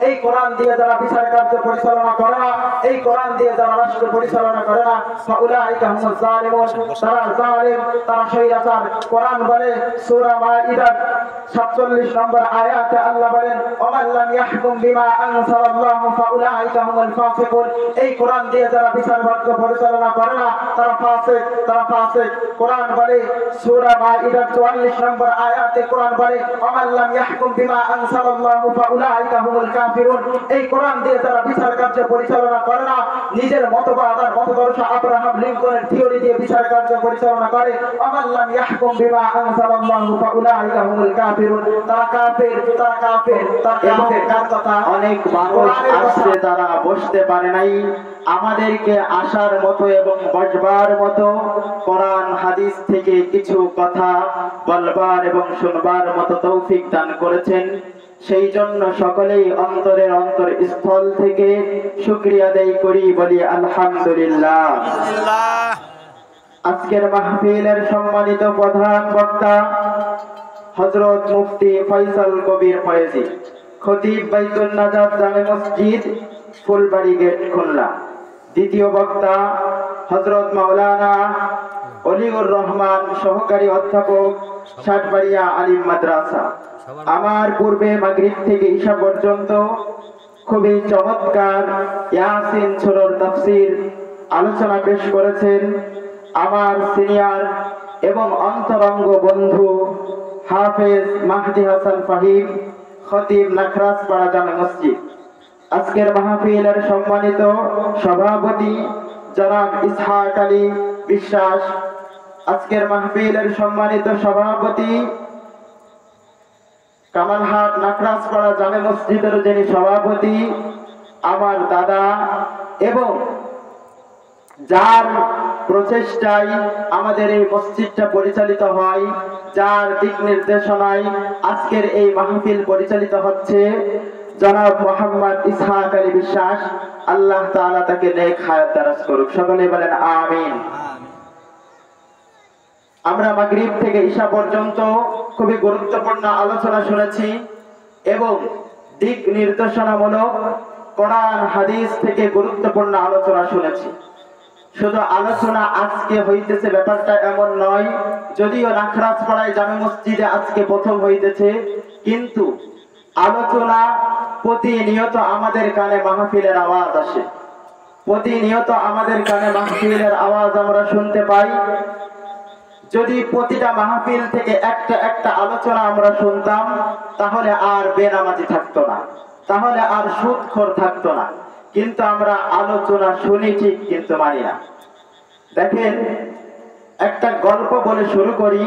এই কোরআন দিয়ে যারা বিচার কার্য পরিচালনা করে না, এই কোরআন দিয়ে যারা রাষ্ট্র পরিচালনা করে না, ফাউলাইকা হুমুজ জালিমুন, তারা জালিম, তারা স্বৈরাচার। কোরআন বলে সূরা মাইদার 47 নম্বর আয়াতে আল্লাহ বলেন ওমান লাম ইয়াহকুম বিমা আনজালাল্লাহু ফাউলাইকা হুমুল ফাসিকুন। এই কোরআন দিয়ে যারা বিচার কার্য পরিচালনা করে না, তারা ফাসিক, তারা ফাসিক। কোরআন বলে সূরা মাইদার 44 নম্বর আয়াতে কোরআন বলে ওমান লাম ইয়াহকুম বিমা আনজালাল্লাহু ফাউলাইকা হুমুল কাফিরুন। এই কোরআন দিয়ে যারা বিচার কার্য পরিচালনা করে না, নিজের মতবাদ আর মতদর্শ আব্রাহাম লিঙ্কনের থিওরি দিয়ে বিচার কার্য পরিচালনা করে, ওমান লাম ইয়াহকুম বিমা আনজালাল্লাহু ফাউলাইকা হুমুল কাফিরুন। তারা কাফের, তারা কাফের, তারা কাফের। কার কথা? অনেক মানুষ আসছে তারা বসতে পারে নাই, আমাদেরকে আসার মতো এবং বসবার মতো কোরআন হাদিস থেকে কিছু কথা বলবার এবং শুনবার মতো তৌফিক দান করেছেন। সেই জন্য সকলেই অন্তরের অন্তরস্থল থেকে শুকরিয়া আদায় করি, বলি আলহামদুলিল্লাহ। আজকের মাহফিলের সম্মানিত প্রধান বক্তা হযরত মুফতি ফয়সাল কবির ফয়েজী, খতিব বাইতুল নাজাত জামে মসজিদ, ফুলবাড়ি গেট, খুলনা। দ্বিতীয় বক্তা হযরত মাওলানা অলিউর রহমান, সহকারী অধ্যাপক, ষাটবাড়িয়া আলিম মাদ্রাসা। আমার পূর্বে মাগরিব থেকে ঈশা পর্যন্ত খুবই চমৎকার ইয়াসিন সূরার তাফসীর আলোচনা পেশ করেছেন আমার সিনিয়র এবং অন্তরঙ্গ বন্ধু হাফেজ মাহদি হাসান ফাহিম, খতিব নাখরাসপাড়া জামে মসজিদ। আজকের মাহফিলের সম্মানিত সভাপতি জনাব ইসহাক আলী বিশ্বাস, আজকের মাহফিলের সম্মানিত সভাপতি কামালহাট নাখরাসপাড়া জামে মসজিদের যিনি সভাপতি আমার দাদা, এবং যার প্রচেষ্টায় আমাদের এই মসজিদটা পরিচালিত হয়, যার দিক নির্দেশনায় আজকের এই মাহফিল পরিচালিত হচ্ছে, জনাব মোহাম্মদ ইসহাক আলী বিশ্বাস। আল্লাহ তাআলা তাকে নেক হায়াত দারাজ করুক, সকলে বলেন আমিন। আমরা মাগরিব থেকে ঈশা পর্যন্ত খুবই গুরুত্বপূর্ণ আলোচনা শুনেছি এবং দিক নির্দেশনামূলক কোরআন হাদিস থেকে গুরুত্বপূর্ণ আলোচনা শুনেছি। শুধু আলোচনা আজকে হইতেছে ব্যাপারটা এমন নয়, যদিও নাখরাসপাড়ায় জামে মসজিদে আজকে প্রথম হইতেছে, কিন্তু আলোচনা প্রতিনিয়ত আমাদের কানে মাহফিলের আওয়াজ আসে, প্রতিনিয়ত আমাদের কানে মাহফিলের আওয়াজ আমরা শুনতে পাই। যদি প্রতিটা মাহফিল থেকে একটা একটা আলোচনা আমরা শুনতাম, তাহলে আর বেনামাজি থাকতো না, তাহলে আর সুদখোর থাকতো না। কিন্তু আমরা আলোচনা শুনি ঠিক, কিন্তু মানি না। দেখেন, একটা গল্প বলে শুরু করি।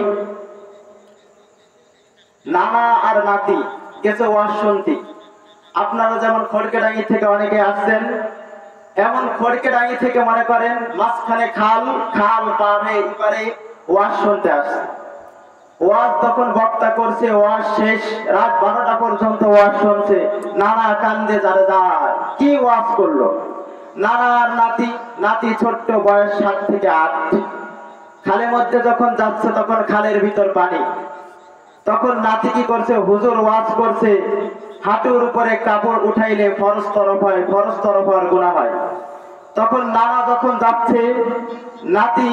নানা আর নাতি গেছে ওয়াজ শুনতে। আপনারা যেমন খড়কেডাঙ্গি থেকে অনেকে আসছেন, এমন খড়কেডাঙ্গি থেকে মনে করেন মাঝখানে খাল, খাল পার হয়ে এবারে ওয়াজ শুনতে আসছে। ওয়াজ তখন বক্তা করছে, ওয়াজ শেষ, রাত 12টা পর্যন্ত ওয়াজ শুনছে। নানা কান্দে যারে যায়, কি ওয়াজ করলো। নানা আর নাতি, নাতি ছোট্ট বয়স 7 থেকে 8, খালের মধ্যে যখন যাচ্ছে তখন খালের ভিতর পানি। তখন নাতি কি করছে, হুজুর ওয়াজ করছে হাঁটুর উপরে কাপড় উঠাইলে ফরজ তরফ হয়, ফরজ তরফ হওয়ার গুনাহ হয়। তখন নানা যখন যাচ্ছে, নাতি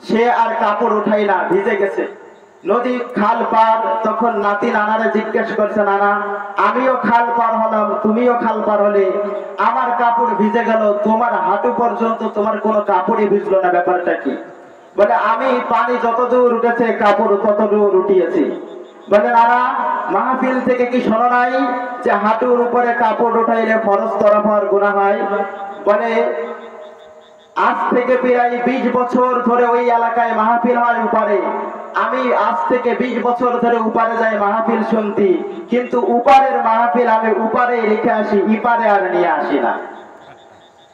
সে আর কাপড় উঠাই না, ভিজে গেছে, নদী খাল পার। তখন নাতি নানারে জিজ্ঞেস করছে, নানা আমিও খাল পার হলাম, তুমিও খাল পার হলে, আমার কাপড় ভিজে গেল, তোমার হাঁটু পর্যন্ত তোমার কোনো কাপড়ই ভিজলো না, ব্যাপারটা কি? বলে আমি পানি যত দূর উঠেছে কাপড় তত দূর উঠিয়েছি। বলে নানা মাহফিল থেকে কি শোনো নাই যে হাঁটুর উপরে কাপড় উঠাইলে ফরজ তরফ হওয়ার গুনাহ হয়? বলে আজ থেকে প্রায় 20 বছর ধরে ওই এলাকায় মাহফিল হয় উপারে। আমি আজ থেকে 20 বছর ধরে উপারে যাই মাহফিল শুনতি, কিন্তু উপারের মাহফিল আমি উপারে রেখে আসি, ইপারে আর নিয়ে আসি না।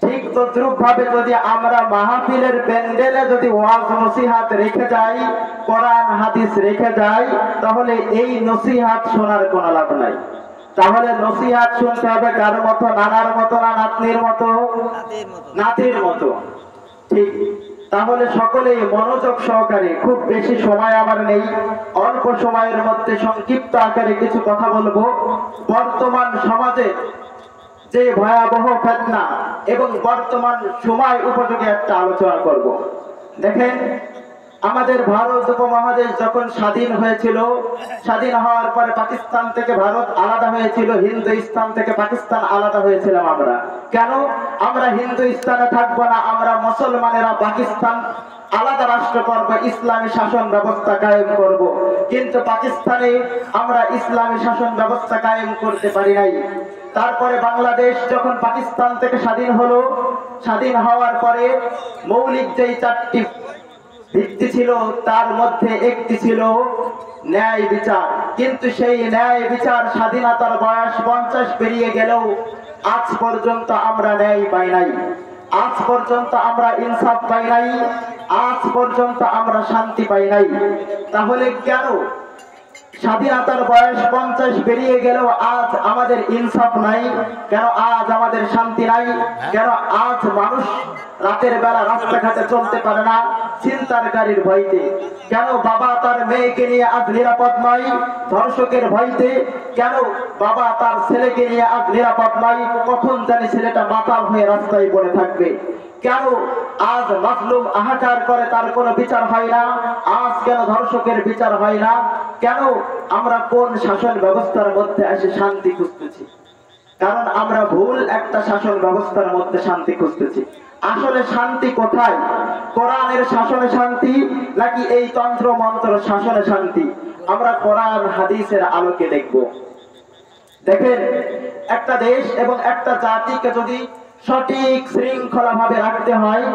ঠিক তদ্রুপ ভাবে যদি আমরা মাহফিলের প্যান্ডেলে যদি ওয়াজ নসিহাত রেখে যাই, কোরআন হাদিস রেখে যাই, তাহলে এই নসিহাত শোনার কোনো লাভ নাই। তাহলে নসিহাত শুনতে হবে কার মতো? নানার মতো না নাতনির মতো? নাতির মতো। ঠিক তাহলে সকলেই মনোযোগ সহকারে, খুব বেশি সময় আমার নেই, অল্প সময়ের মধ্যে সংক্ষিপ্ত আকারে কিছু কথা বলবো। বর্তমান সমাজে যে ভয়াবহ ফিতনা এবং বর্তমান সময় উপযোগী একটা আলোচনা করব। দেখেন, আমাদের ভারত উপমহাদেশ যখন স্বাধীন হয়েছিল, স্বাধীন হওয়ার পরে পাকিস্তান থেকে ভারত আলাদা হয়েছিল, হিন্দুস্তান থেকে পাকিস্তান আলাদা হয়েছিলাম আমরা। কেন আমরা হিন্দুস্তানে থাকবো না, আমরা মুসলমানেরা পাকিস্তান আলাদা রাষ্ট্র করব, ইসলামী শাসন ব্যবস্থা কায়েম করব। কিন্তু পাকিস্তানে আমরা ইসলামী শাসন ব্যবস্থা কায়েম করতে পারি নাই। তারপরে বাংলাদেশ যখন পাকিস্তান থেকে স্বাধীন হলো, স্বাধীন হওয়ার পরে মৌলিক যেই চারটি ভিত্তি ছিল তার মধ্যে একটি ছিল ন্যায় বিচার। কিন্তু সেই ন্যায় বিচার স্বাধীনতার বয়স 50 পেরিয়ে গেলেও আজ পর্যন্ত আমরা ন্যায় পাই নাই, আজ পর্যন্ত আমরা ইনসাফ পাই নাই, আজ পর্যন্ত আমরা শান্তি পাই নাই। তাহলে কেন স্বাধীনতার বয়স 50 পেরিয়ে গেলেও আজ আমাদের ইনসাফ নাই? কেন আজ আমাদের শান্তি নাই? কেন আজ মানুষ রাতের বেলা রাস্তাঘাটে চলতে পারে না ছিনতাইকারীর ভয়তে? কেন বাবা তার মেয়েকে নিয়ে আজ নিরাপদ নয় ধর্ষকের ভয়তে? কেন বাবা তার ছেলেকে নিয়ে আজ নিরাপদ নয়, কখন জানি ছেলেটা মাতাল হয়ে রাস্তায় পড়ে থাকবে? কেন আজ মাজলুম হাহাকার করে তার কোনো বিচার হয় না? আজ কেন ধর্ষকের বিচার হয় না? কেন আমরা কোন শাসন ব্যবস্থার মধ্যে এসে শান্তি খুঁজতেছি? কারণ আমরা ভুল একটা শাসন ব্যবস্থার মধ্যে শান্তি খুঁজতেছি। আসলে শান্তি কোথায়? কোরআনের শাসনে শান্তি নাকি এই তন্ত্র মন্ত্র শাসনে শান্তি? আমরা কোরআন হাদিসের আলোকে দেখব। দেখেন, একটা দেশ এবং একটা জাতিকে যদি সঠিক শৃঙ্খলা ভাবে রাখতে হয়,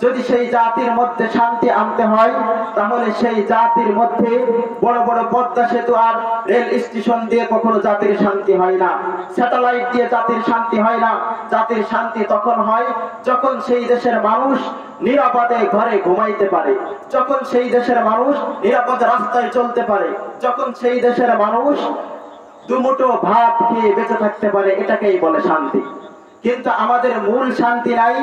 যদি সেই জাতির মধ্যে শান্তি আনতে হয়, তাহলে সেই জাতির মধ্যে বড় বড় পদ্মা সেতু আর রেল স্টেশন দিয়ে কখনো জাতির শান্তি হয় না, স্যাটেলাইট দিয়ে জাতির শান্তি হয় না। জাতির শান্তি তখন হয় যখন সেই দেশের মানুষ নিরাপদে ঘরে ঘুমাইতে পারে, যখন সেই দেশের মানুষ নিরাপদে রাস্তায় চলতে পারে, যখন সেই দেশের মানুষ দুমুঠো ভাত খেয়ে বেঁচে থাকতে পারে, এটাকেই বলে শান্তি। কিন্তু আমাদের মূল শান্তি নাই,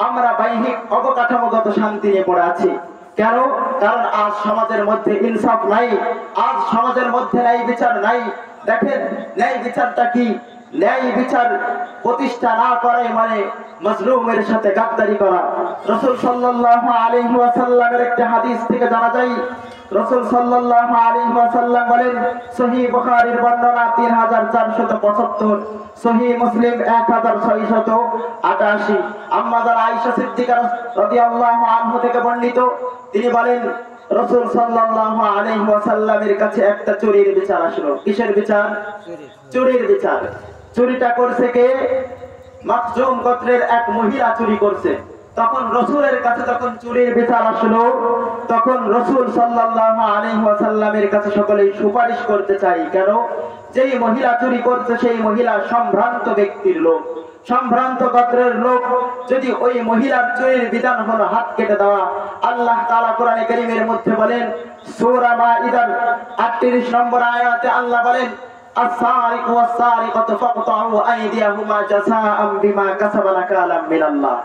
আমরা বাহ্যিক অবকাঠামোগত শান্তি নিয়ে পড়ে আছি। কেন? কারণ আজ সমাজের মধ্যে ইনসাফ নাই, আজ সমাজের মধ্যে ন্যায় বিচার নাই। দেখেন, ন্যায় বিচারটা কি? ন্যায় বিচার প্রতিষ্ঠা না করাই মানে মাজলুমের সাথে গাদ্দারি করা। রাসূল সাল্লাল্লাহু আলাইহি ওয়াসাল্লামের একটা হাদিস থেকে জানা যায়, রাসূল সাল্লাল্লাহু আলাইহি ওয়াসাল্লাম বলেন, সহিহ বুখারীর বর্ণনা 3475, সহিহ মুসলিম 1688, আম্মাজান আয়েশা সিদ্দিকা রাদিয়াল্লাহু আনহা থেকে বর্ণিত, তিনি বলেন রাসূল সাল্লাল্লাহু আলাইহি ওয়াসাল্লামের কাছে একটা চুরির বিচার আসলো। কিসের বিচার? চুরির বিচার। চুরিটা করছে কে? মাখজুম গোত্রের এক মহিলা চুরি করছে। তখন রাসূলের কাছে যখন চুরির বিচার আসলো, তখন রাসূল সাল্লাল্লাহু আলাইহি ওয়াসাল্লামের কাছে সকলেই সুপারিশ করতে চাই। কেন? যেই মহিলা চুরি করছে সেই মহিলা সম্ভ্রান্ত ব্যক্তির লোক, সম্ভ্রান্ত গোত্রের লোক। যদি ওই মহিলার চুরির বিধান হলো হাত কেটে দেওয়া। আল্লাহ তাআলা কোরআনে কারীমের মধ্যে বলেন, সূরা মাঈদার 38 নম্বর আয়াতে আল্লাহ বলেন, as-sariqu was-sariqatu faqta'u aydiyahuma jazaa'an bima kasaba nakalan min Allah।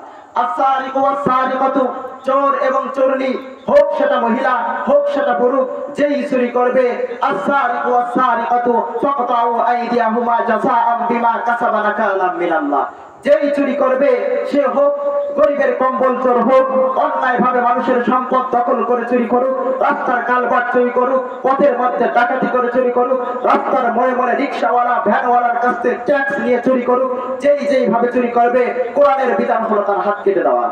as-sariqu was-sariqatu, চোর এবং চোরনি, হোক সেটা মহিলা হোক সেটা পুরুষ, যেই চুরি করবে, as-sariqu was-sariqatu faqta'u aydiyahuma jazaa'an bima kasaba nakalan min Allah, যেই চুরি করবে সে হোক গরিবের কম্বল চোর হোক, অন্যায় ভাবে মানুষের সম্পদ দখল করে চুরি করুক, রাস্তার কালভার্ট চুরি করুক, পথের মধ্যে ডাকাতি করে চুরি করুক, রাস্তার মোড়ে মোড়ে রিকশাওয়ালা ভ্যানওয়ালার কাছ থেকে ট্যাক্স নিয়ে চুরি করুক, যেই ভাবে চুরি করবে কোরআনের বিধান হলো তার হাত কেটে দেওয়া।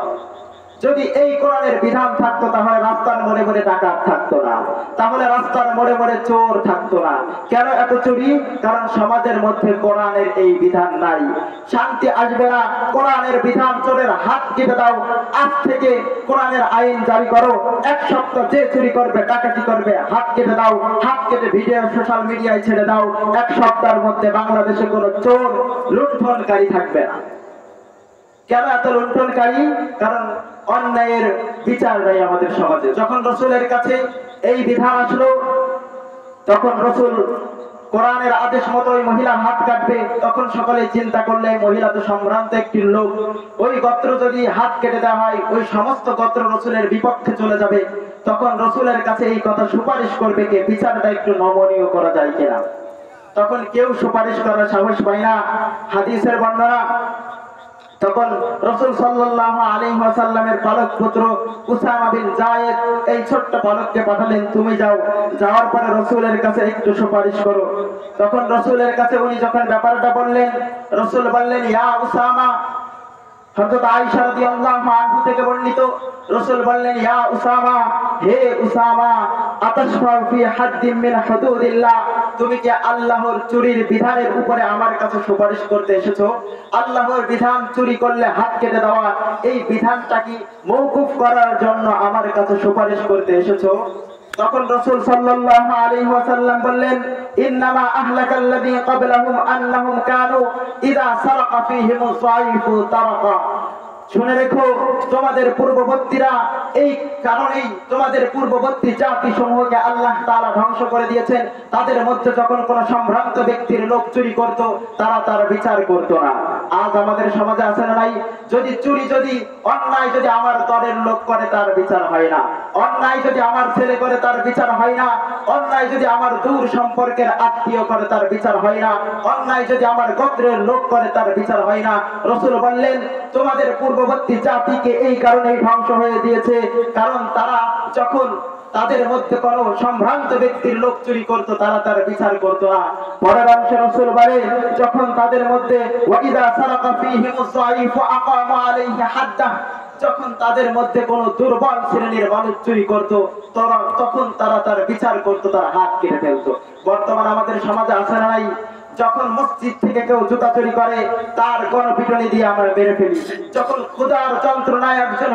যদি এই কোরআনের বিধান থাকতো তাহলে রাস্তার মোড়ে মোড়ে ডাকাত থাকতো না, তাহলে রাস্তার মোড়ে মোড়ে চোর থাকতো না। কেন এত চুরি? কারণ সমাজের মধ্যে কোরআনের এই বিধান নাই, শান্তি আসবে না। কোরআনের বিধান, চোরের হাত কেটে দাও, আজ থেকে কোরআনের আইন জারি করো, এক সপ্তাহ যে চুরি করবে ডাকাতি করবে হাত কেটে দাও, হাত কেটে ভিডিও সোশ্যাল মিডিয়ায় ছেড়ে দাও, এক সপ্তাহের মধ্যে বাংলাদেশে কোনো চোর লুণ্ঠনকারী থাকবে না। কেন এত লুণ্ঠনকারী? কারণ অন্যায়ের বিচার নাই আমাদের সমাজে। যখন রাসূলের কাছে এই বিধান আসলো, তখন রাসূল কোরআনের আদেশ মতো ওই মহিলা হাত কাটবে, তখন সকলেই চিন্তা করলে মহিলা তো সম্ভ্রান্ত একটি লোক, ওই গোত্র যদি হাত কেটে দেওয়া হয় ওই সমস্ত গোত্র রসুলের বিপক্ষে চলে যাবে। তখন রসুলের কাছে এই কথা সুপারিশ করবে কে, বিচারটা একটু নমনীয় করা যায় কিনা। তখন কেউ সুপারিশ করার সাহস পায় না। হাদিসের বর্ণনা, তখন রাসূল সাল্লাল্লাহু আলাইহি ওয়াসাল্লামের পালক পুত্র উসামা বিন যায়েদ এই ছোট্ট পালককে পাঠালেন, তুমি যাও, যাওয়ার পরে রাসূলের কাছে একটু সুপারিশ করো। তখন রাসূলের কাছে উনি যখন ব্যাপারটা বললেন, রাসূল বললেন, ইয়া উসামা, হযরত আয়েশা রাদিয়াল্লাহু আনহা থেকে বর্ণিত, রাসূল বললেন, ইয়া উসামা, হে উসামা, আতাশফা ফি হাদ্দিন মিন হুদুদিল্লাহ, তুমি কি আল্লাহর চুরির বিধানের উপরে আমার কাছে সুপারিশ করতে এসেছো? আল্লাহর বিধান চুরি করলে হাত কেটে দেওয়া, এই বিধানটা কি মওকুফ করার জন্য আমার কাছে সুপারিশ করতে এসেছো? তখন রাসূল সাল্লাল্লাহু আলাইহি ওয়াসাল্লাম বললেন, ইন্নামা আহলাকাল্লাযী ক্বাবলাহুম আন্নাহুম কানু ইযা সারাকা ফীহিমুস সাইফু তারাকা। শুনে রেখো, তোমাদের পূর্ববর্তীরা, এই কারণেই তোমাদের পূর্ববর্তী জাতি সমূহকে আল্লাহ তাআলা ধ্বংস করে দিয়েছেন। তাদের মধ্যে যখন কোন সম্ভ্রান্ত ব্যক্তির লোক চুরি করত, তারা তার বিচার করত না। আজ আমাদের সমাজে আছে না নাই, যদি চুরি, যদি অন্যায় যদি আমার দলের লোক করে তার বিচার হয় না, অন্যায় যদি আমার ছেলে করে তার বিচার হয় না, অন্যায় যদি আমার দূর সম্পর্কের আত্মীয় করে তার বিচার হয় না, অন্যায় যদি আমার গোত্রের লোক করে তার বিচার হয় না। রাসূল বললেন, তোমাদের পূর্ববর্তী জাতিকে এই কারণেই ধ্বংস হয়ে দিয়েছে, কারণ তারা যখন তাদের মধ্যে কোন সম্ভ্রান্ত ব্যক্তির লোক চুরি করত, তারা তার বিচার করত না। পরের অংশে রাসূল বলেন, যখন তাদের মধ্যে ওয়াইদা সারাকা ফীহিমুস যায়িফু আকামু আলাইহি হাদ্দাহ, যখন তাদের মধ্যে কোন দুর্বল শ্রেণীর মানুষ চুরি করত, তখন তারা তার বিচার করত, তার হাত কেটে ফেলতো। বর্তমান আমাদের সমাজে আছে না নাই, যখন মসজিদ থেকে কেউ জুতা চুরি করে তার গণপিটুনি দিয়ে আমরা মেরে ফেলি। যখন ক্ষুধার যন্ত্রণায় একজন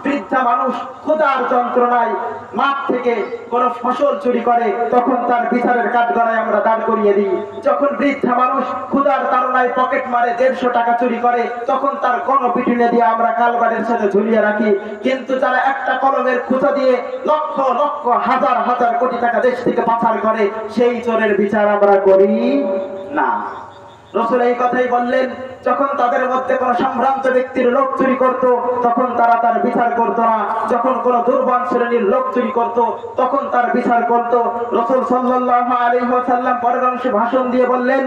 বৃদ্ধা মানুষ ক্ষুধার যন্ত্রণায় মাঠ থেকে কোন ফসল চুরি করে, তখন তার বিচারের কাঠগড়ায় আমরা দাঁড় করিয়ে দিই। যখন বৃদ্ধা মানুষ ক্ষুধার তাড়নায় পকেট মারে 150 টাকা চুরি করে, তখন তার গণপিটুনি দিয়ে আমরা কালবাড়ির সাথে ঝুলিয়ে রাখি। কিন্তু যারা একটা কলমের খুঁচা দিয়ে লক্ষ লক্ষ হাজার হাজার কোটি টাকা দেশ থেকে পাচার করে, সেই চোরের বিচার আমরা করি না। রাসূল এই কথাই বললেন, যখন তাদের মধ্যে কোন সম্ভ্রান্ত ব্যক্তির লোক চুরি করত, তখন তারা তার বিচার করত না। যখন কোন দুর্বল শ্রেণীর লোক চুরি করত, তখন তার বিচার করত। রাসূল সাল্লাল্লাহু আলাইহি ওয়াসাল্লাম পরের অংশে ভাষণ দিয়ে বললেন,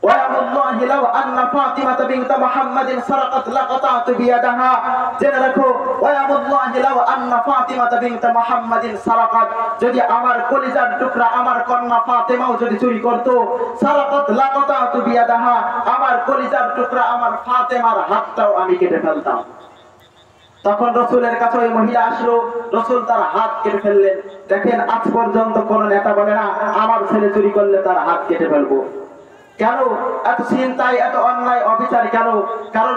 ওয়াল্লাহি লাউ আন্না ফাতিমাতা বিনত মুহাম্মাদিন সারাকাত লাকাতাতু বিয়াদাহা, জেনে রাখো, ওয়াল্লাহি লাউ আন্না ফাতিমাতা বিনত মুহাম্মাদিন সারাকাত, যদি আমার কলিজার টুকরা আমার কন্যা ফাতেমাও যদি চুরি করত, সারাকাত লাকাতাতু বিয়াদাহা, আমার কলিজার টুকরা আমার ফাতেমার হাতটাও আমি কেটে ফেলতাম। তখন রাসূলের কাছে ওই মহিলা আসলো, রাসূল তার হাত কেটে ফেললেন। দেখেন, আজ পর্যন্ত কোন নেতা বলে না আমার ছেলে চুরি করলে তার হাত কেটে ফেলবো। কেন এত চিন্তায়, এত অন্যায় অবিচার কেন? কারণ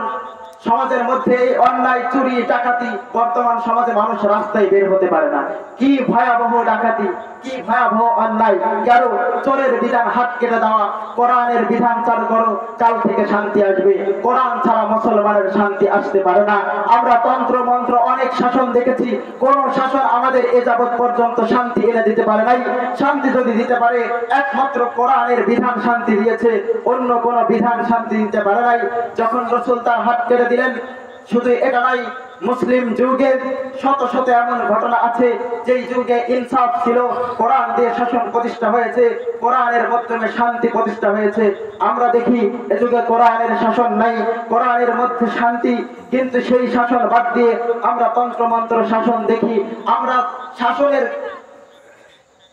সমাজের মধ্যে এই অন্যায়, চুরি, ডাকাতি, বর্তমান সমাজে মানুষ রাস্তায় বের হতে পারে না। কি ভয়াবহ ডাকাতি, কি ভয়াবহ অন্যায়! কেন? চোরের বিধান হাত কেটে দেওয়া। কোরআনের বিধান চালু করো, কাল থেকে শান্তি আসবে। কোরআন ছাড়া মুসলমানের শান্তি আসতে পারে না। আমরা তন্ত্র মন্ত্র অনেক শাসন দেখেছি, কোন শাসন আমাদের এ যাবৎ পর্যন্ত শান্তি এনে দিতে পারে নাই। শান্তি যদি দিতে পারে, একমাত্র কোরআনের বিধান শান্তি দিয়েছে, অন্য কোন বিধান শান্তি দিতে পারে নাই। যখন রাসূল তার হাত কেটে দিলেন, শুধু এটা নয়, মুসলিম যুগে শত শত এমন ঘটনা আছে যেই যুগে ইনসাফ ছিল, কোরআন দিয়ে শাসন প্রতিষ্ঠা হয়েছে, কোরআনের মাধ্যমে শান্তি প্রতিষ্ঠা হয়েছে। আমরা দেখি এ যুগে কোরআনের শাসন নাই, কোরআনের মধ্যে শান্তি, কিন্তু সেই শাসন বাদ দিয়ে আমরা তন্ত্রমন্ত্র শাসন দেখি। আমরা শাসনের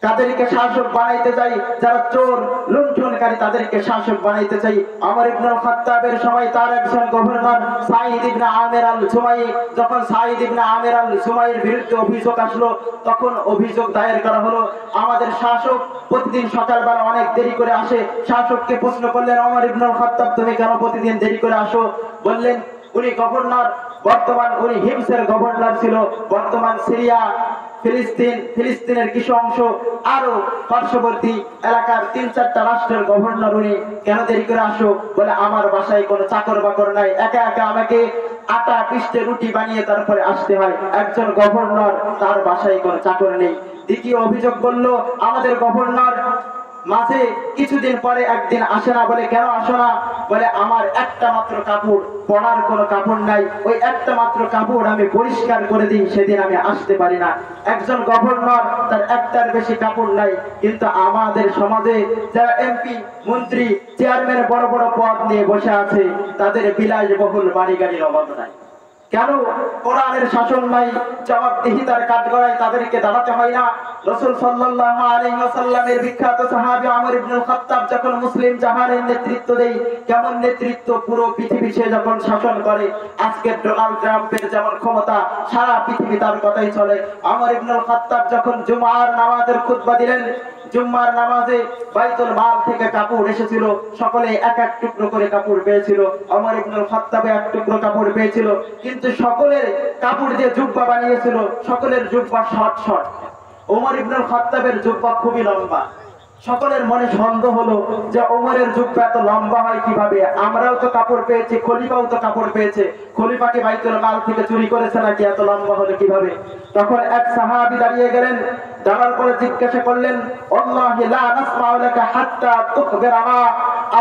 তাদেরকে শাসক বানাইতে চাই, যারা চোর লুণ্ঠনকারী তাদেরকে শাসক বানাইতে চাই। ওমর ইবনে খাত্তাবের সময় তার একজন গভর্নর সাঈদ ইবনে আমির আল সুমাই, যখন সাঈদ ইবনে আমির আল সুমাইয়ের বিরুদ্ধে অভিযোগ আসলো, তখন অভিযোগ দায়ের করা হলো। আমাদের শাসক প্রতিদিন সকালবেলা অনেক দেরি করে আসে। শাসককে প্রশ্ন করলেন, ওমর ইবনে খাত্তাব তুমি কেন প্রতিদিন দেরি করে আসো? বললেন, উনি গভর্নর, বর্তমান উনি হিমসের গভর্নর ছিল, বর্তমান সিরিয়া ফিলিস্তিনের কিছু অংশ, আরো পার্শ্ববর্তী এলাকার 3-4টা রাষ্ট্রের গভর্নর উনি কেন দেরি করে আসো? বলে আমার বাসায় কোনো চাকর বাকর নাই, একা একা আমাকে আটা পিষ্টে রুটি বানিয়ে তারপরে আসতে হয়। একজন গভর্নর, তার বাসায় কোনো চাকর নেই। দ্বিতীয় অভিযোগ করলো আমাদের গভর্নর মাঝে কিছুদিন পরে একদিন আসে না। বলে কেন আসো না? বলে আমার একটা মাত্র কাপড়, পরার কোনো কাপড় নাই, ওই একটা মাত্র কাপড় আমি পরিষ্কার করে দিই, সেদিন আমি আসতে পারি না। একজন গভর্নর, তার একটার বেশি কাপড় নাই, কিন্তু আমাদের সমাজে যারা এমপি, মন্ত্রী, চেয়ারম্যান বড় বড় পদ নিয়ে বসে আছে, তাদের বিলাসবহুল বাড়ি গাড়ির অভাব নাই। কেন? কোরআনের শাসন নাই, জবাবদিহিতার কাঠগড়ায় তাদেরকে দাঁড়াতে হয় না। রাসূল সাল্লাল্লাহু আলাইহি ওয়াসাল্লামের বিখ্যাত সাহাবী ওমর ইবনুল খাত্তাব যখন মুসলিম জাহানের নেতৃত্ব দেয়, কেমন নেতৃত্ব! পুরো পৃথিবী সে যখন শাসন করে, আজকে ডোনাল্ড ট্রাম্পের যেমন ক্ষমতা, সারা পৃথিবী তার কথাই চলে। ওমর ইবনুল খাত্তাব যখন জুমার নামাজের খুতবা দিলেন, জুম্মার নামাজে বাইতুল মাল থেকে কাপড় এসেছিল, সকলে এক এক টুকরো করে কাপড় পেয়েছিল। ওমর ইবনুল খাত্তাব এক টুকরো কাপড় পেয়েছিল, কিন্তু সকলের কাপড় দিয়ে জুব্বা বানিয়েছিল, সকলের জুব্বা শর্ট শর্ট। ওমর ইবনুল খাত্তাবের জুব্বা খুবই লম্বা। সকলের মনে সন্দেহ হলো যে ওমরের জুব্বা এত লম্বা হয় কিভাবে? আমরাও তো কাপড় পেয়েছি, খলিফাও তো কাপড় পেয়েছে, খলিফাকে বাইতুল মাল থেকে চুরি করেছে নাকি? এত লম্বা হলো কিভাবে? তখন এক সাহাবী দাঁড়িয়ে গেলেন, দাঁড়ার পরে জিজ্ঞাসা করলেন, আল্লাহি লা নাসমাউ লাকা হাত্তা তুখবিরানা,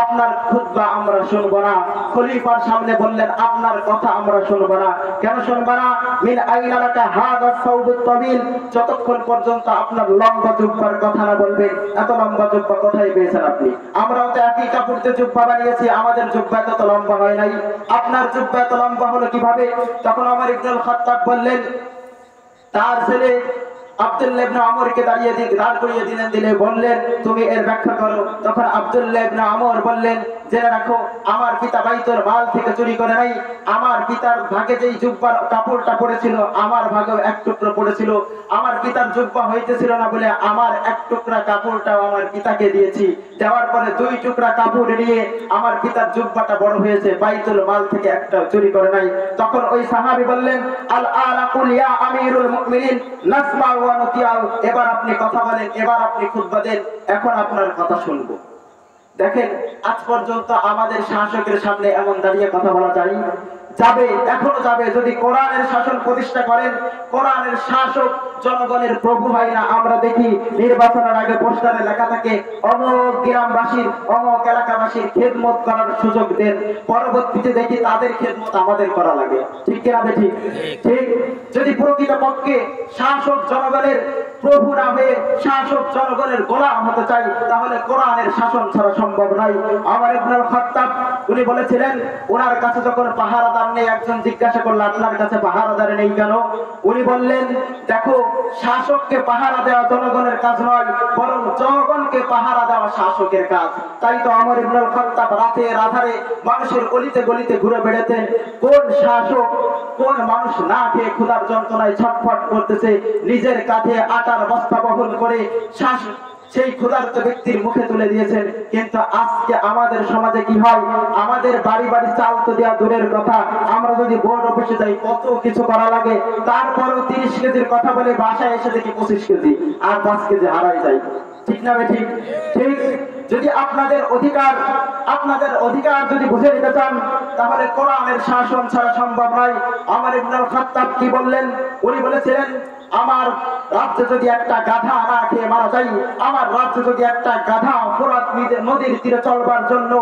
আপনার খুতবা আমরা শুনব না। খলিফার সামনে বললেন, আপনার কথা আমরা শুনব না। কেন শুনব না? মিন আইনা লাকা হাদা সাউবুত তাবিল, যতক্ষণ পর্যন্ত আপনার লম্বা জুব্বার কথা না বলবেন, এত লম্বা জুব্বা কোথায় পেয়েছেন আপনি? আমরাও তো একই কাপড় দিয়ে জুব্বা বানিয়েছি, আমাদের জুব্বা এত লম্বা হয় নাই, আপনার জুব্বা এত লম্বা হলো কিভাবে? তখন ওমর ইবনুল খাত্তাব বললেন, তার ছেলে আব্দুল্লাহ ইবনে আমরকে দাঁড় করিয়ে দিলে বললেন, তুমি এর ব্যাখ্যা করো। তখন আব্দুল্লাহ ইবনে আমর বললেন, জেনে রাখো, আমার পিতা বাইতুল মাল থেকে চুরি করে নাই, আমার পিতার ভাগে যেই জুব্বার কাপড়টা পড়েছিল, আমার ভাগেও এক টুকরো পড়েছিল। আমার পিতার জুব্বা হইতেছিল না বলে আমার এক টুকরা কাপড়টাও আমার পিতাকে দিয়েছি, দেওয়ার পরে 2 টুকরা কাপড় নিয়ে আমার পিতার জুব্বাটা বড় হয়েছে, বাইতুল মাল থেকে একটা চুরি করে নাই। তখন ওই সাহাবী বললেন, আল আনা কুল ইয়া আমিরুল মুমিনিন নাসমা ওয়া নুতিআউ, এবার আপনি কথা বলেন, এবার আপনি খুতবা দেন, এখন আপনার কথা শুনবো। দেখেন, আজ পর্যন্ত আমাদের শাসকের সামনে এমন দাঁড়িয়ে কথা বলা যায়? যাবে, এখনো যাবে, যদি কোরআনের শাসন প্রতিষ্ঠা করেন। কোরআনের শাসক জনগণের প্রভু হয় না। আমরা দেখি নির্বাচনের আগে পোস্টারে লেখা থাকে, অমুক গ্রামবাসীর, অমুক এলাকাবাসীর খেদমত করার সুযোগ দেন, পরবর্তীতে দেখি তাদের খেদমত আমাদের করা লাগে। ঠিক কিনা বেঠিক? ঠিক। যদি প্রকৃতপক্ষে শাসক জনগণের প্রভু না হয়ে শাসক জনগণের গোলাম হতে চাই, তাহলে কোরআনের শাসন ছাড়া সম্ভব নয়। ওমর ইবনুল খাত্তাব উনি বলেছিলেন, ওনার কাছে যখন পাহারাদার নেই, একজন জিজ্ঞাসা করলো, আপনার কাছে পাহারাদার নেই কেন? উনি বললেন, দেখো, শাসককে পাহারা দেওয়া জনগণের কাজ নয়, বরং জনগণকে পাহারা দেওয়া শাসকের কাজ। তাই তো ওমর ইবনুল খাত্তাব রাতের আধারে মানুষের অলিতে গলিতে ঘুরে বেড়াতেন। কোন শাসক, কোন মানুষ না খেয়ে ক্ষুধার যন্ত্রণায় ছটফট করতেছে, নিজের কাঁধে আটার বস্তা বহন করে সেই ক্ষুধার্ত ব্যক্তির মুখে তুলে দিয়েছেন। কিন্তু আজকে আমাদের সমাজে কি হয়? আমাদের বাড়ি বাড়ি চাল তো দেওয়া দূরের কথা, আমরা যদি বোর্ড অফিসে যাই কত কিছু করা লাগে, তারপরেও 30 কেজির কথা বলে বাসায় এসে দেখি 25 কেজি আর 5 কেজি হারাই যায়। ঠিক না ঠিক? ঠিক। যদি আপনাদের অধিকার যদি বুঝে নিতে চান, তাহলে কোরআনের শাসন ছাড়া সম্ভব নয়। ওমর ইবনুল খাত্তাব কি বললেন? উনি বলেছিলেন, আমার রাজ্যে যদি একটা গাধা না খেয়ে মারা যায়, আমার রাজ্যে যদি একটা গাধা ফোরাত নদীর তীরে চলবার জন্য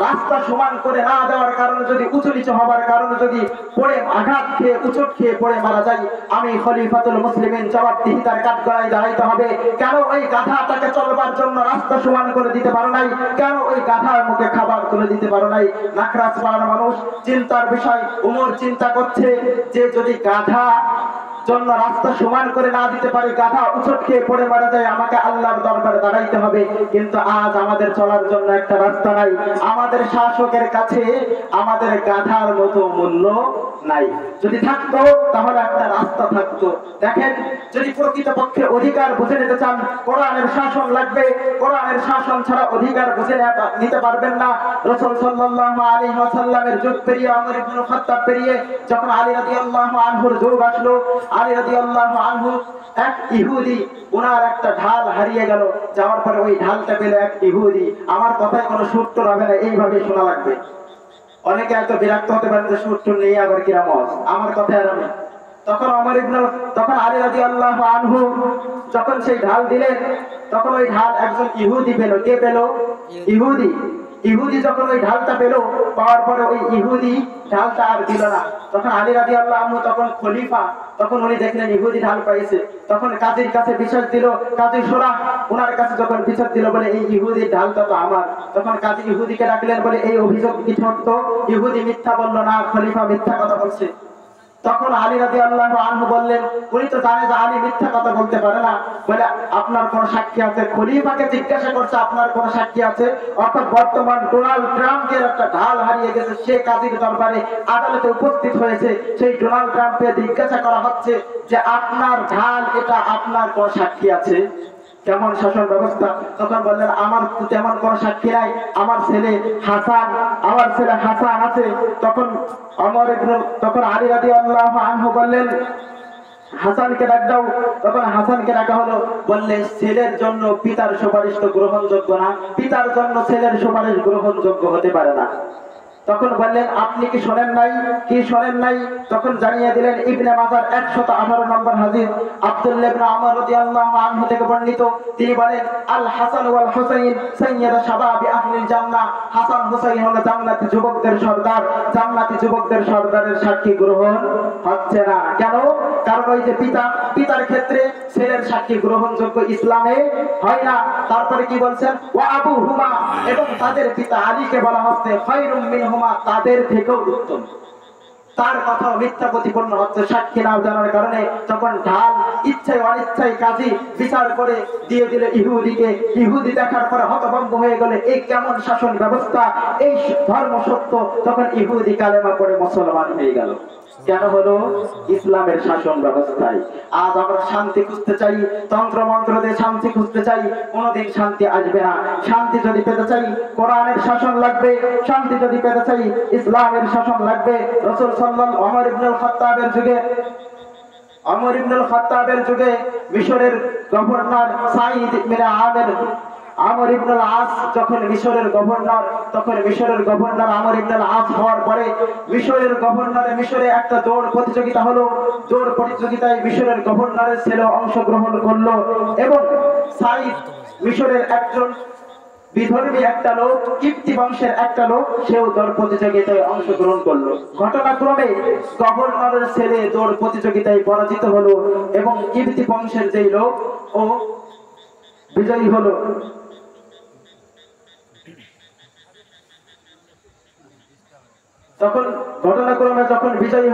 রাস্তা সমান করে না দেওয়ার কারণে, যদি উঁচু নিচু হবার কারণে যদি পড়ে আঘাত খেয়ে উচট খেয়ে পড়ে মারা যায়, আমি খলিফাতুল মুসলিমিন জবাবদিহিতার কাঠগড়ায় দাঁড়াইতে হবে। কেন ওই গাধাটাকে চলবার জন্য রাস্তা সমান করে দিতে পারো নাই? কেন ওই গাধার মুখে খাবার তুলে দিতে পারো নাই? নাকরাস পাড়ার মানুষ চিন্তার বিষয়। উমর চিন্তা করছে যে যদি গাধা জন্য রাস্তা সমান করে না দিতে পারি, গাধা উচট খেয়ে পড়ে মারা যায়, আমাকে আল্লাহর দরবারে দাঁড়াইতে হবে। কিন্তু আজ আমাদের চলার জন্য একটা রাস্তা নাই। আমাদের শাসকের কাছে আমাদের গাধার মতো মূল্য নাই। যদি থাকতো তাহলে একটা রাস্তা থাকতো। দেখেন, যদি প্রকৃতপক্ষে অধিকার বুঝে নিতে চান, কোরআনের শাসন লাগবে। কোরআনের শাসন ছাড়া অধিকার বুঝে নিতে পারবেন না। রাসূল সাল্লাল্লাহু আলাইহি ওয়াসাল্লামের যুগ পেরিয়ে, ওমর ইবনুল খাত্তাব পেরিয়ে যখন আলী রাদিয়াল্লাহু আনহুর যুগ আসলো, আলী রাদিয়াল্লাহু আনহু এক ইহুদি ওনার একটা ঢাল হারিয়ে গেল, যাওয়ার পরে ওই ঢালটা পেল এক ইহুদি। আমার কথায় কোনো সুরটুর হবে না, এইভাবে শোনা লাগবে। অনেকে এত বিরক্ত হতে পারেন যে সুরটুর নেই আবার কিরাম আমার কথায় আর আমি তখন আলী রাদিয়াল্লাহু আনহু যখন সেই ঢাল দিলেন, তখন ওই ঢাল একজন ইহুদি পেল। কে পেল? ইহুদি যখন ওই ঢালটা পেল, পাওয়ার পরে ওই ইহুদি ঢালটা আর দিল না। তখন আলী রাদিয়াল্লাহু আনহু তখন খলিফা, তখন উনি দেখলেন ইহুদি ঢাল পাইছে, তখন কাজীর কাছে বিচার দিল। কাজী সোরা ওনার কাছে যখন বিচার দিল, বলে এই ইহুদির ঢালটা তো আমার। তখন কাজী ইহুদিকে ডাকলেন, বলে এই অভিযোগ কি সত্য? ইহুদি মিথ্যা বলল না, খলিফা মিথ্যা কথা বলছে। তখন আলী রাদিয়াল্লাহু আনহু বললেন, উনি তো জানে যে আলী মিথ্যা কথা বলতে পারে না, বলে আপনার কোন সাক্ষী আছে? খলিফাকে জিজ্ঞাসা করছে আপনার কোন সাক্ষী আছে? অর্থাৎ বর্তমান ডোনাল্ড ট্রাম্পের একটা ঢাল হারিয়ে গেছে, সে কাজীর দরবারে আদালতে উপস্থিত হয়েছে। সেই ডোনাল্ড ট্রাম্পকে জিজ্ঞাসা করা হচ্ছে যে আপনার ঢাল, এটা আপনার কোন সাক্ষী আছে? কেমন শাসন ব্যবস্থা! তখন বললেন, আমার তেমন কোন সাক্ষী নাই, আমার ছেলে হাসান আছে। তখন আলী রাদিয়াল্লাহু আনহু বললেন, হাসানকে ডাক দাও। তখন হাসানকে ডাকা হলো। বললে, ছেলের জন্য পিতার সুপারিশ তো গ্রহণযোগ্য না, পিতার জন্য ছেলের সুপারিশ গ্রহণযোগ্য হতে পারে না। তখন বললেন, আপনি কি শোনেন নাই? তখন জানিয়ে দিলেন ইবনে মাজার 118 নম্বর হাদিস আব্দুল্লাহ ইবনে আমর রাদিয়াল্লাহু আনহু থেকে বর্ণিত। তিনি বলেন, আল হাসান ওয়াল হুসাইন সাইয়্যিদা শাবাবি আহলিল জান্নাহ। হাসান হুসাইন হলো জান্নাতি যুবকদের সর্দার। জান্নাতি যুবকদের সর্দারের সাক্ষী গ্রহণ হচ্ছে না। কেন? কারণ ওই যে পিতার ক্ষেত্রে ছেলের সাক্ষী গ্রহণযোগ্য ইসলামে হয় না। তারপরে কি বলছেন? ওয়া আবুহুমা, এবং তাদের পিতা আলীকে বলা হচ্ছে খায়রুম মিনহুমা, তাদের থেকেও উত্তম। তার কথা মিথ্যা প্রতিপন্ন হচ্ছে সাক্ষী না জানার কারণে। তখন ঢাল ইচ্ছায় অনিচ্ছায় কাজী বিচার করে দিয়ে দিল ইহুদিকে। ইহুদি দেখার পরে হতভম্ব হয়ে গেলে, এই কেমন শাসন ব্যবস্থা, এই ধর্ম সত্য। তখন ইহুদি কালেমা পড়ে মুসলমান হয়ে গেল। কেন হলো? ইসলামের শাসন ব্যবস্থায়। আজ আমরা শান্তি খুঁজতে চাই, তন্ত্র মন্ত্র দিয়ে শান্তি খুঁজতে চাই, কোনোদিন শান্তি আসবে না। শান্তি যদি পেতে চাই, কোরআনের শাসন লাগবে। শান্তি যদি পেতে চাই, ইসলামের শাসন লাগবে। রাসূল সাল্লাল্লাহু ওমর ইবনুল খাত্তাবের যুগে মিশরের গভর্নর সাঈদ ইবনে আমর ইবনুল আস যখন মিশরের গভর্নর, তখন মিশরের গভর্নর আমর ইবনুল আস হওয়ার পরে মিশরে একটা দৌড় প্রতিযোগিতা হলো। দৌড় প্রতিযোগিতায় মিশরের গভর্নরের ছেলে অংশগ্রহণ করলো, এবং সাঈদ মিশরের একজন বিধর্মী একটা লোক, কিপ্তি বংশের একটা লোক, সেও দৌড় প্রতিযোগিতায় অংশগ্রহণ করলো। ঘটনাক্রমে গভর্নরের ছেলে দৌড় প্রতিযোগিতায় পরাজিত হলো, এবং কিপ্তি বংশের যেই লোক ও বিজয়ী হলো। তখন ঘটনাক্রমে যখন বিজয়ী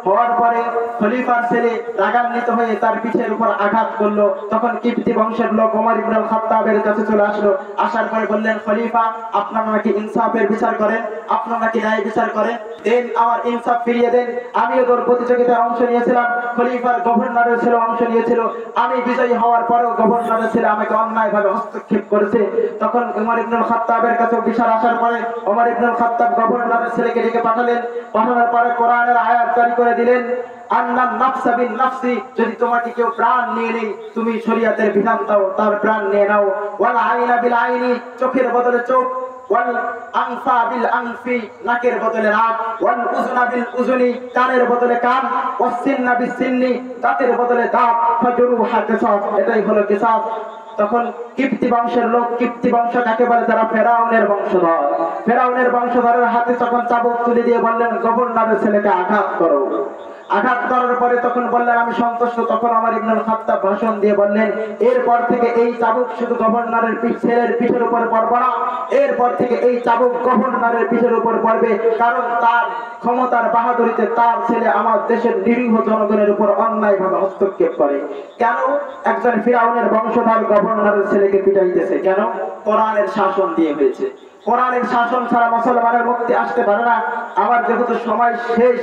হওয়ার পরে খলিফার ছেলে রাগান্বিত হয়ে তার পিঠের উপর আঘাত করলো। তখন কিপ্তি বংশের লোক ওমর ইবনুল খাত্তাবের কাছে চলে আসলো। আসার পরে বললেন, খলিফা, আপনারা নাকি ইনসাফের বিচার করেন, আপনারা নাকি ন্যায় বিচার করেন, দেন আমার ইনসাফ ফিরিয়ে দেন। আমিও তোর প্রতিযোগিতায় অংশ নিয়েছিলাম, খলিফার গভর্নরের ছেলে অংশ নিয়েছিল। আমি বিজয়ী হওয়ার পরেও গভর্নরের ছেলে আমাকে অন্যায়ভাবে হস্তক্ষেপ করেছে। তখন ওমর ইবনুল খাত্তাবের কাছে বিচার আসার পরে ওমর ইবনুল খাত্তাব গভর্নরের ছেলেকে ডেকে পাঠানোর পরে কোরআনের আয়াত জারি করে দিলেন, আন্নান নাফসা বিন নাফসি, যদি তোমাকে কেউ প্রাণ নিয়ে নেই, তুমি শরীয়তের বিধান দাও, তার প্রাণ নিয়ে নাও। ওয়াল আইনা বিল আইনি, চোখের বদলে চোখ। ওয়াল আনফা বিল আনফি, নাকের বদলে নাক। ওয়াল উযুনা বিল উযুনি, কানের বদলে কান। ওয়াস সিন্না বিস সিন্নি, দাঁতের বদলে দাঁত। ফাজরুহা কিসাস, এটাই হলো কিসাস। তখন কিপ্তি বংশের লোক, কিপ্তি বংশ কাকে বলে? যারা ফেরাউনের বংশধরের হাতে তখন চাবুক তুলে দিয়ে বললেন, গভর্নরের ছেলেকে আঘাত করো। আঘাত করার পরে তখন বললেন, আমি সন্তুষ্ট। তখন ওমর ইবনুল খাত্তাব ভাষণ দিয়ে বললেন, এরপর থেকে এই চাবুক শুধু গভর্নরের ছেলের পিঠের উপর পড়বে না, এরপর থেকে এই চাবুক গভর্নরের পিঠের উপর পড়বে, কারণ তার ক্ষমতার বাহাদুরিতে তার ছেলে আমার দেশের নিরীহ জনগণের উপর অন্যায়ভাবে হস্তক্ষেপ করে। কেন? একজন ফিরাউনের বংশধর গভর্নরের ছেলেকে পিটাইতেছে। কেন? কোরআনের শাসন দিয়ে হয়েছে। কোরআনের শাসন ছাড়া মুসলমানের মুক্তি আসতে পারে না। আমার যেহেতু সময় শেষ,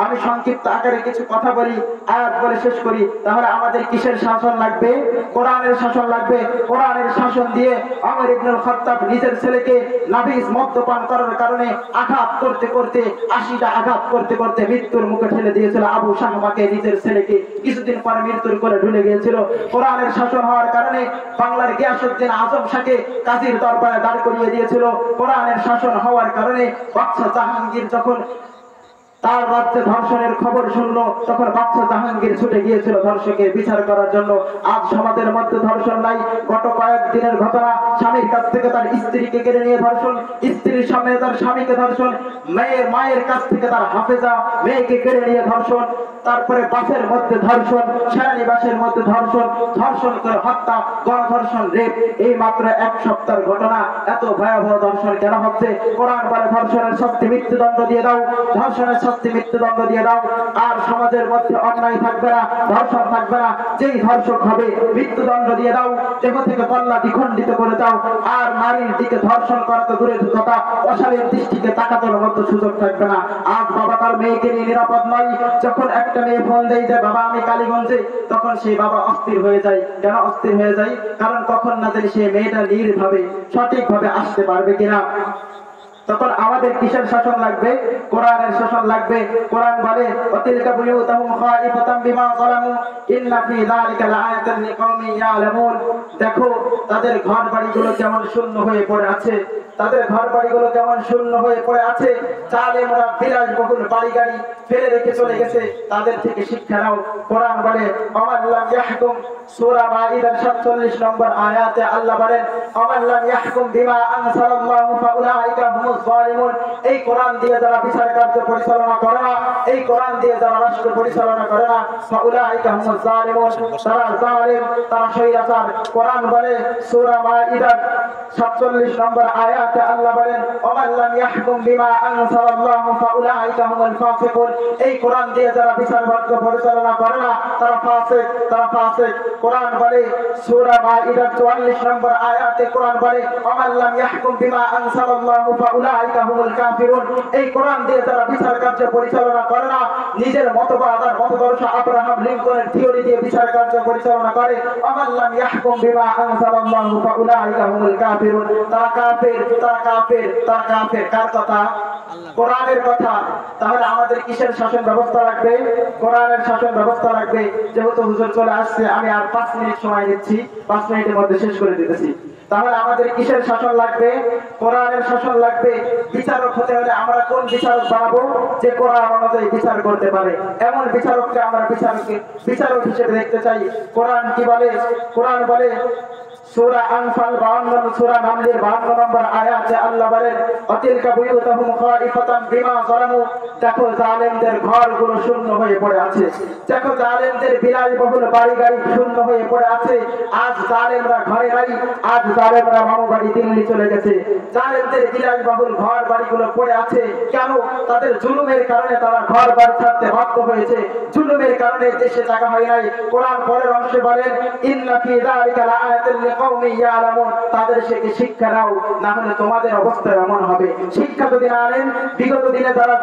আমি সংক্ষিপ্ত আকারে কিছু কথা বলি, আয়াত বলে শেষ করি। তাহলে আমাদের কিসের শাসন লাগবে? কোরআনের শাসন লাগবে। কোরআনের শাসন দিয়ে ওমর ইবনুল খাত্তাব নিজের ছেলেকে নাবিজ মদ্যপান করার কারণে আঘাত করতে করতে 80টা আঘাত করতে করতে মৃত্যুর মুখে ঠেলে দিয়েছিল। আবু শাহমাকে নিজের ছেলেকে কিছুদিন পরে মৃত্যুর করে ঢুলে গিয়েছিল। কোরআনের শাসন হওয়ার কারণে বাংলার গিয়াসউদ্দিন আজম শাহকে কাজীর দরবারে দাঁড় করিয়ে দিয়েছিল। কোরআনের শাসন হওয়ার কারণে বাদশা জাহাঙ্গীর যখন তার রাজ্যে ধর্ষণের খবর শুনলো, তখন বাদশা জাহাঙ্গীর ছুটে গিয়েছিল ধর্ষকের বিচার করার জন্য। আজ সমাজের মধ্যে ধর্ষণ নাই। গত কয়েকদিনের ঘটনা, স্বামীর কাছ থেকে তার স্ত্রীকে কেড়ে নিয়ে ধর্ষণ, স্ত্রীর সামনে তার স্বামীকে ধর্ষণ, মায়ের কাছ থেকে তার হাফেজা মেয়েকে কেড়ে নিয়ে ধর্ষণ, তারপরে বাসের মধ্যে ধর্ষণ, সেনানিবাসের মধ্যে ধর্ষণ, ধর্ষণ করে হত্যা, গণধর্ষণ, রেপ। এই মাত্র এক সপ্তাহের ঘটনা। এত ভয়াবহ ধর্ষণ কেন হচ্ছে? কোরআন বলে ধর্ষণের শাস্তি মৃত্যুদণ্ড দিয়ে দাও, ধর্ষণের শাস্তি মৃত্যুদণ্ড দিয়ে দাও। আর সমাজের মধ্যে অন্যায় থাকবে না, ধর্ষণ থাকবে না। যেই ধর্ষক হবে মৃত্যুদণ্ড দিয়ে দাও, দেহ থেকে কল্লা দ্বিখণ্ডিত করে দাও। আর নারীর দিকে ধর্ষণ করা তো দূরের কথা, অশালীন দৃষ্টিকে তাকানোর মতো সুযোগ থাকবে না। আজ বাবা তার মেয়েকে নিয়ে নিরাপদ নয়। যখন একটা মেয়ে ফোন দেয় যে বাবা আমি কালীগঞ্জে, তখন সেই বাবা অস্থির হয়ে যায়। কেন অস্থির হয়ে যায়? কারণ তখন না জানি সেই মেয়েটা নির্ভাবে সঠিকভাবে আসতে পারবে কিনা। তখন আমাদের কিসের শাসন লাগবে? কোরআনের শাসন লাগবে। কোরআন বলে ওয়াতিলকা বুয়ুতুহুম খাইফাতাম বিমা যালামু ইন্না ফি যালিকা লাআয়াতান লিকাওমিন ইয়ালামুন। দেখো তাদের ঘর বাড়িগুলো কেমন শূন্য হয়ে পড়ে আছে, তাদের ঘর বাড়িগুলো কেমন শূন্য হয়ে পড়ে আছে। জালেমরা বিলাসবহুল বাড়ি গাড়ি ফেলে রেখে চলে গেছে, তাদের থেকে শিক্ষা নাও। কোরআন বলে ওয়ামাল্লাম ইয়াহকুম, সূরা মাইদার 47 নম্বর আয়াতে আল্লাহ বলেন ওয়ামাল্লাম ইয়াহকুম বিমা আনজালাল্লাহু ফাউলাইকা হুমুজ যালিমুন। এই কোরআন দিয়ে যারা বিচার কার্য পরিচালনা করে না, এই কোরআন দিয়ে যারা রাষ্ট্র পরিচালনা করে না, ফাউলাইকা হুমুজ যালিমুন, তারা জালিম, তারা স্বৈরাচার। কোরআন বলে সূরা মাইদার 47 নম্বর আয়াতে আল্লাহ বলেন ওয়ামাল্লাম ইয়াহকুম বিমা আনজালাল্লাহু ফাউলাইকা হুমুল ফাসিকুন। এই কোরআন দিয়ে যারা বিচার কার্য পরিচালনা করে না, তারা ফাসিক, তারা ফাসিক। কোরআন বলে সূরা মাইদার 44 নম্বর আয়াতে কোরআন বলে ওয়ামাল্লাম ইয়াহকুম বিমা আনজালাল্লাহু ফাউলাইকা হুমুল কাফিরুন। এই কোরআন দিয়ে যারা বিচার কার্য পরিচালনা করে না, নিজের মতবাদ আর মতদর্শ আব্রাহাম লিঙ্কনের থিওরি দিয়ে বিচার কার্য পরিচালনা করে, ওয়ামাল্লাম ইয়াহকুম বিমা আনজালাল্লাহু ফাউলাইকা হুমুল কাফিরুন। তারা কাফের, তারা কাফের, তারা কাফের। কার কথা? কোরআনের কথা। তাহলে আমাদের কিসের শাসন ব্যবস্থা লাগবে? কোরআনের শাসন ব্যবস্থা লাগবে। যেহেতু হুজুর চলে আসছে, আমি আর 5 মিনিট সময় নিচ্ছি, 5 মিনিটের মধ্যে শেষ করে দিতেছি। তাহলে আমাদের কিসের শাসন লাগবে? কোরআনের শাসন লাগবে। বিচারক হতে হলে আমরা কোন বিচারক বানাবো? যে কোরআন অনুযায়ী বিচার করতে পারে, এমন বিচারককে আমরা বিচারক হিসেবে দেখতে চাই। কোরআন কি বলে? কোরআন বলে সূরা আনফাল 52, সূরা নামলের 52 নম্বর আয়াতে আল্লাহ বলেন ওয়াতিলকা বুয়ুতুহুম খাইফাতাম বিমা যালামু। দেখো জালেমদের ঘরগুলো শূন্য হয়ে পড়ে আছে, দেখো জালেমদের বিলাসবহুল বাড়ি গাড়ি শূন্য হয়ে পড়ে আছে। আজ জালেমরা ঘরে নাই, আজ জালেমরা মামু বাড়ি দিল্লি চলে গেছে। জালেমদের বিলাসবহুল ঘর বাড়িগুলো পড়ে আছে কেন? তাদের জুলুমের কারণে তারা ঘর বাড়ি ছাড়তে বাধ্য হয়েছে, জুলুমের কারণে দেশে জায়গা হয় নাই। কোরআন পরের অংশে বলেন ইন্না ফি যালিকা লাআয়াতান লিকাওমিন ইয়ালামুন। তাদের থেকে শিক্ষা নাও, না হলে তোমাদের অবস্থা এমন হবে। শিক্ষা যদি না নেন, বিগত দিনে যারা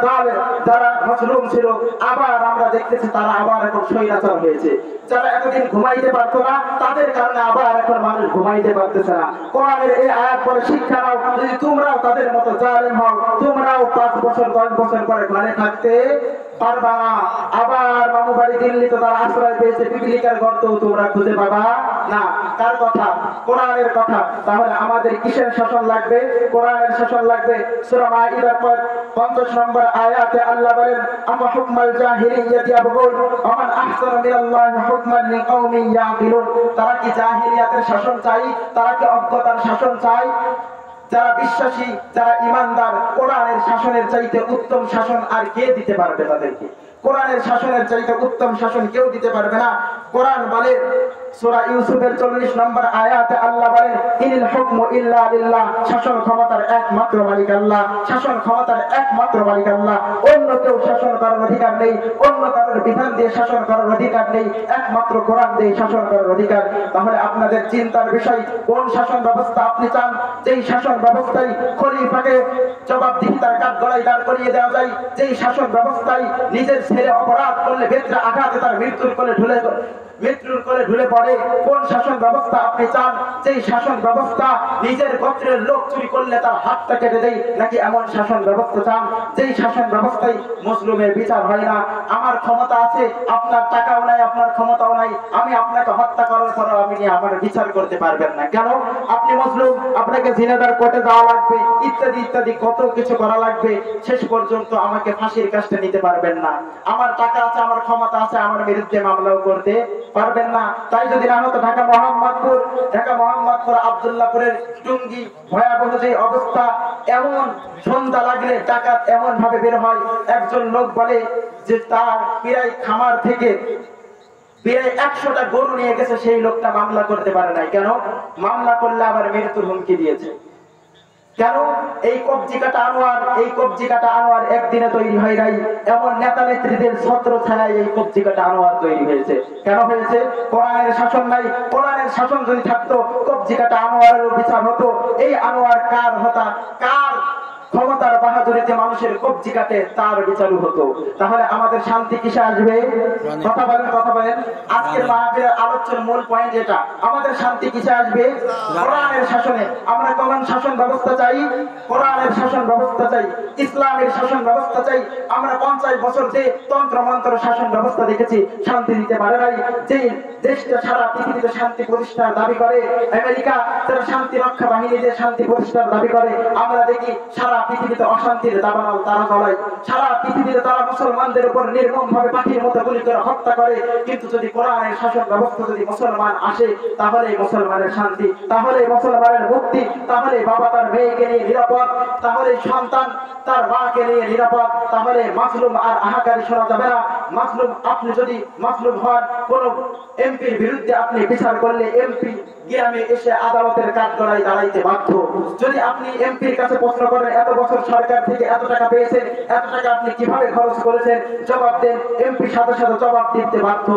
যারা মজলুম ছিল, আবার আমরা দেখতেছি তারা আবার এখন স্বৈরাচার হয়েছে। যারা এতদিন ঘুমাইতে পারতো না, তাদের কারণে আবার এখন মানুষ ঘুমাইতে পারতেছে না। কোরআনের এই আয়াত পরে শিক্ষা নাও, যদি তোমরাও তাদের মতো জালেম হও, তোমরাও 5 বছর 10 বছর পরে ঘরে থাকতে পারবা না। আবার মামু বাড়ি দিল্লি তো তারা আশ্রয় পেয়েছে, পিপিলিকার গর্ত তোমরা খুঁজে পাবা না। কার কথা? কোরআনের কথা। তাহলে আমাদের কিসের শাসন লাগবে? কোরআনের শাসন লাগবে। সূরা মাইদার 50 নম্বর আয়াতে আল্লাহ বলেন আফা হুকমাল জাহিলিয়াতি ইয়াবগুন ওয়া মান আহসানু মিনাল্লাহি হুকমান লিকাওমিন ইয়াকিলুন। তারা কি জাহিলিয়াতের শাসন চাই? তারা কি অজ্ঞতার শাসন চাই? যারা বিশ্বাসী, যারা ঈমানদার, কোরআনের শাসনের চাইতে উত্তম শাসন আর কে দিতে পারবে তাদেরকে? কোরআনের শাসনের চাইতে উত্তম শাসন কেউ দিতে পারবে না। কোরআন বলে সূরা ইউসুফের 40 নম্বর আয়াতে আল্লাহ বলেন ইনিল হুকমু ইল্লা লিল্লাহ, শাসন ক্ষমতার একমাত্র মালিক আল্লাহ, শাসন ক্ষমতার একমাত্র মালিক আল্লাহ। অন্য কেউ শাসন করার অধিকার নেই, অন্য কারোর বিধান দিয়ে শাসন করার অধিকার নেই, একমাত্র কোরআন দিয়ে শাসন করার অধিকার। তাহলে আপনাদের চিন্তার বিষয়, কোন শাসন ব্যবস্থা আপনি চান? যেই শাসন ব্যবস্থায় খলিফাকে জবাবদিহিতার কাঠগড়ায় দাঁড় করিয়ে দেওয়া যায়, যেই শাসন ব্যবস্থায় নিজের ছেলে অপরাধ করলে বেত্রে আঘাতে তার মৃত্যুর কোলে ঢুলে পড়ে, কোন শাসন ব্যবস্থা আপনি চান? যেই শাসন ব্যবস্থা নিজের গোত্রের লোক চুরি করলে তার হাতটা কেটে দেয়, নাকি এমন শাসন ব্যবস্থা চান যেই শাসন ব্যবস্থায় মুসলিমের বিচার হয় না? আমার ক্ষমতা আছে, আপনার টাকাও নাই, আপনার ক্ষমতাও নাই, আমি আপনাকে হত্যা করার পরেও আপনি আমার বিচার করতে পারবেন না। কেন? আপনি মুসলিম, আপনাকে জিনাদার কোর্টে যাওয়া লাগবে, ইত্যাদি ইত্যাদি কত কিছু করা লাগবে, শেষ পর্যন্ত আমাকে ফাঁসির কাজটা নিতে পারবেন না। আমার টাকা আছে, আমার ক্ষমতা আছে, আমার বিরুদ্ধে মামলাও করতে পারবেন না। তাই যদি না হতো ঢাকা মোহাম্মদপুর আব্দুল্লাহপুরের টুঙ্গি ভয়াবহ যে অবস্থা, এমন সন্ধ্যা লাগলে ডাকাত এমন ভাবে বের হয়, একজন লোক বলে যে তার প্রায় খামার থেকে প্রায় 100টা গরু নিয়ে গেছে, সেই লোকটা মামলা করতে পারে নাই। কেন? মামলা করলে আবার মৃত্যুর হুমকি দিয়েছে। কেন? এই কবজি কাটা আনোয়ার একদিনে তৈরি হয় নাই, এমন নেতা নেত্রীদের ছত্র ছায়ায় এই কবজি কাটা আনোয়ার তৈরি হয়েছে। কেন হয়েছে? কোরআনের শাসন নাই। কোরআনের শাসন যদি থাকতো, কবজি কাটা আনোয়ারেরও বিচার হতো। এই আনোয়ার কার ক্ষমতার বাহাদুরিতে মানুষের কবজি কাটে, তার বিচারও হতো। তাহলে আমাদের শান্তি কিসে আসবে? কথা বলেন। আজকের মাহফিলের আলোচনার মূল পয়েন্ট এটা, আমাদের শান্তি কিসে আসবে? কোরআনের শাসনে। আমরা কোন শাসন ব্যবস্থা চাই? কোরআনের শাসন ব্যবস্থা চাই, ইসলামের শাসন ব্যবস্থা চাই। আমরা 50 বছর যে তন্ত্র মন্ত্র শাসন ব্যবস্থা দেখেছি, শান্তি দিতে পারে নাই। যে দেশটা সারা পৃথিবীতে শান্তি প্রতিষ্ঠার দাবি করে, আমেরিকা তারা শান্তি রক্ষা বাহিনীদের শান্তি প্রতিষ্ঠার দাবি করে, আমরা দেখি সারা পৃথিবীতে অশান্তির দাবানল তারা জ্বলায়। সারা পৃথিবীতে তারা মুসলমানদের উপর নির্মম ভাবে পাখির মতো গুলি করে হত্যা করে। কিন্তু যদি কোরআনের শাসন ব্যবস্থা যদি মুসলমান আসে, তাহলে মুসলমানের শান্তি, তাহলে মুসলমানের মুক্তি, তাহলে বাবা তার মেয়েকে নিয়ে নিরাপদ, তাহলে সন্তান তার মাকে নিয়ে নিরাপদ, তাহলে মাসলুম আর আহাকারী শোনা যাবে না। আপনি যদি মাসলুম হন, কোন এমপির বিরুদ্ধে আপনি বিচার করলে এমপি গ্রামে এসে আদালতের কাঠগড়ায় দাঁড়াইতে বাধ্য। যদি আপনি এমপির কাছে প্রশ্ন করেন, এত বছর সরকার থেকে এত টাকা পেয়েছেন, এত টাকা আপনি কিভাবে খরচ করেছেন, জবাব দেন, এমপি সাথে সাথে জবাব দিতে বাধ্য।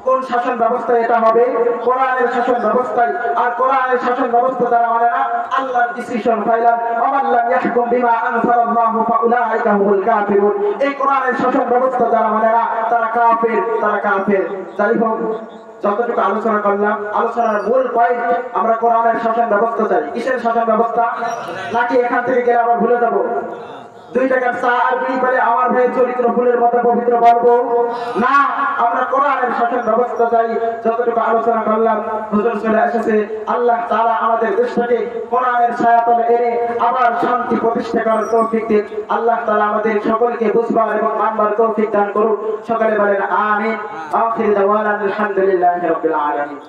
কোন শাসন ব্যবস্থা এটা হবে? কোরআনের শাসন ব্যবস্থায়। আর কোরআনের শাসন ব্যবস্থা যারা মানে না, আল্লাহর ডিসিশন ফাইলাম ওমান লাম ইয়াহকুম বিমা আনজালাল্লাহু ফাউলাইকা হুমুল কাফিরুন। এই কোরআনের শাসন ব্যবস্থা যারা মানে না, তারা কাফের। যাই হোক, যতটুকু আলোচনা করলাম, আলোচনার মূল পয়েন্ট, আমরা কোরআনের শাসন ব্যবস্থা চাই। কিসের শাসন ব্যবস্থা? নাকি এখান থেকে গেলে আবার ভুলে যাবো? 2 টাকার চা আর বিড়ি পেলে আমার ভাইয়ের চরিত্র ফুলের মতো পবিত্র বলবো না। আমরা কোরআনের শাসন ব্যবস্থা চাই। যতটুকু আলোচনা করলাম, হুজুর চলে এসেছে। আল্লাহ তাআলা আমাদের দেশটাকে কোরআনের ছায়াতলে এনে আবার শান্তি প্রতিষ্ঠা করার তৌফিক দিন। আল্লাহ তাআলা আমাদের সকলকে বুঝবার এবং মানবার তৌফিক দান করুন। সকলে বলেন আমিন। আখির দাওয়ানা আলহামদুলিল্লাহি রাব্বিল আলামিন।